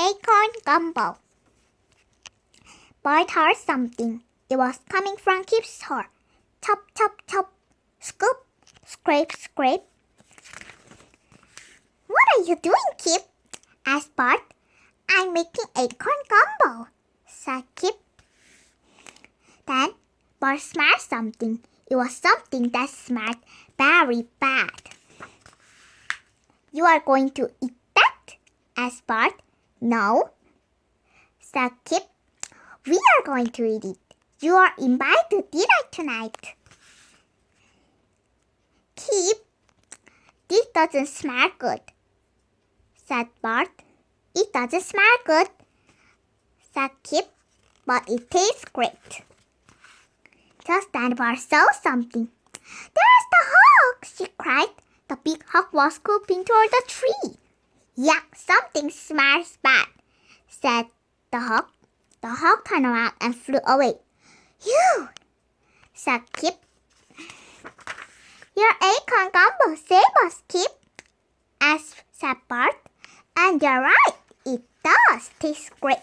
Acorn gumbo. Bart heard something. It was coming from Kip's store. Chop, chop, chop. Scoop, scrape, scrape. What are you doing, Kip? Asked Bart. I'm making acorn gumbo, said Kip. Then Bart smelled something. It was something that smelled very bad. You are going to eat that? Asked Bart. No, said Kip. We are going to eat it. You are invited to dinner tonight. Kip, this doesn't smell good, said Bart. It doesn't smell good, said Kip, but it tastes great. Just then Bart saw something. There's the hawk, she cried. The big hawk was scooping toward the tree. Yuck, something smells bad, said the hawk. The hawk turned around and flew away. Phew, said Kip. Your acorn gumbo saved us, Kip, said Bart. And you're right, it does taste great.